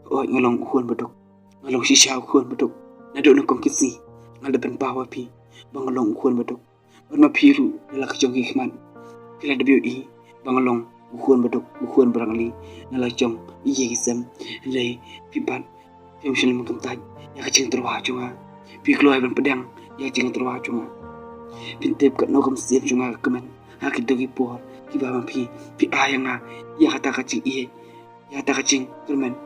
oi ngalong ukhuan baduk ngalong shisha ukhuan baduk nado na kong kisi ngalaban bawa pi bangalong ukhuan baduk ban mapiru nala kajong hikman pila WE bangalong ukhuan baduk ukhuan barangli nala jong iye gisam lay pipan pemshil makamtaj ya kacing terwah junga pi kloy ban pedang ya kacing terwah junga pintep kat nokam siap junga kemen hakit dogi por ki bama pi ayanga ya kata kacing iye ya kata kacing kemen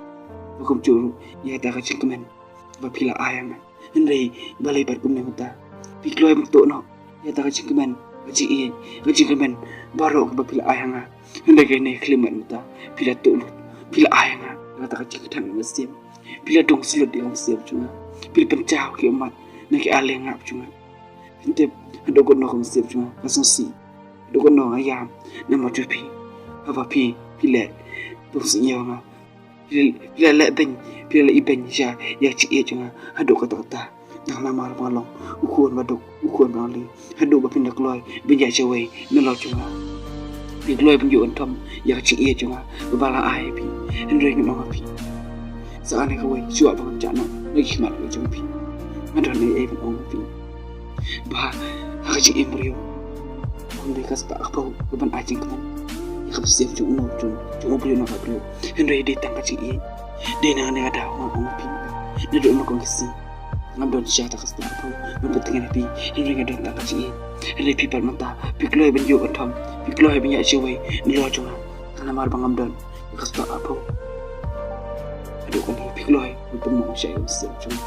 Hukum curu, ya tak kacil kemen. Bapila ayam, hendai balai bar kumne muta. Pikloi mukto no, ya tak kacil kemen. Kacil kemen. Baru ke bapila ayam ah. Hendai kene klimat muta. Pila tulut, pila ayam ah. Ya tak kacil ketang mestiam. Pila dong selut dia mestiam cuma. Pila pencau ke umat, nak alih ngap cuma. Pintep, dogon no mestiam cuma. Langsung si, dogon no ayam. Nama cupi, apa pila dong senyum ah. Pila lebeng, pila ibeng ya cik ia cuma haduk kata-kata yang nama malong ukuan baduk ukuan malong haduk bapindah keluar benjak cewek nelo cuma di keluar penjuk entom ya cik ia cuma bebala ai pi hendrai nong api saane kawai suap bangun cakna lagi mat lagi cuma pi madan ai pun ong pi bah ha cik ia beriu ondai kas pak apa beban ajing kan Kap siap cuma beli nak beli. Henry dia tangkap cik ini. Dia nak ada orang pin. Dia duduk nak kongsi. Ngabdon siapa tak kasih apa. Mempentingkan api. Henry ada tangkap cik ini. Henry pipal mata. Pikloi benjuk atom. Pikloi banyak cewek. Nilo cuma. Karena mar bang ngabdon. Kasih apa. Aduh kan ni pikloi. Mempenting saya siap cuma.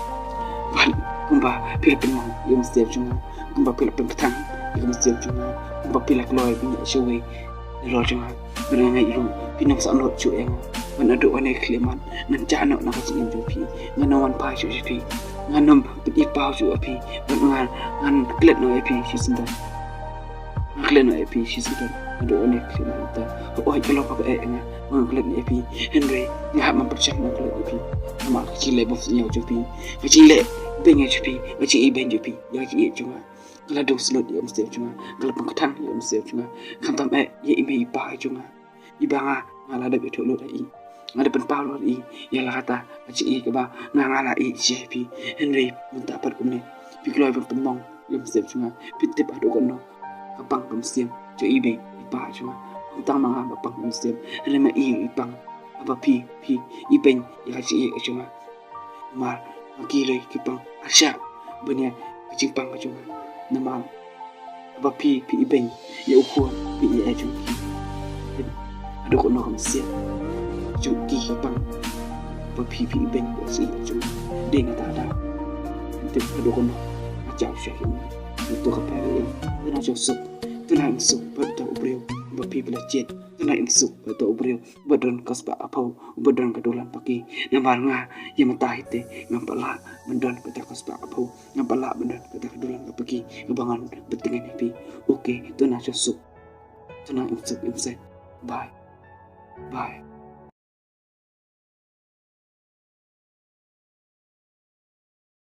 Wan kumba pilih penang. Yang siap cuma. Kumba pilih petang. Yang siap cuma. Kumba pilih kloi banyak cewek. Nilo cuma menengah ilu pinang saknot cu yang menaduk wane kliman ngan nak kacing jupi nganawan pai cu jupi nganom ipau cu api ngan klet no api si sendan klet no api si sendan aduk wane kliman ta oi kalau apa ngan klet no api Henry ngah mempercayai ngan klet api mak kecil le bos nyau jupi kecil le beng jupi kecil iben jupi ya kecil cuma kalau dong slot dia mesti cuma kalau pengketang dia mesti cuma kantam ya ime ipa cuma ibanga ngala ada betul lo dai ngada penpau lo dai ya lah kata aci ke ba ngala i CP Henry minta pat kumne pikloi pemong dia mesti cuma pitip ado kono kapang mesti jo ibe ipa cuma tang manga bapang mesti Henry ma i ipang apa pi ipeng ya aci cuma mar makiloi kipang asya benya kecing pang cuma nama apa pi ibeng ya ukuan pi ia juki ada kok nak mesti juki bang apa pi ibeng si juki dia tak ada itu ada kok nak macam syahim itu kapal ini josep tenang sup pada ubriu bapi belajet tenang sup pada ubriu badan kasba apa badan kedulan pagi namar ngah yang mentahite ngampala badan kata kasba apa ngampala badan kata kedulan pagi ngebangan betingan happy oke tenang josep tenang sup imset bye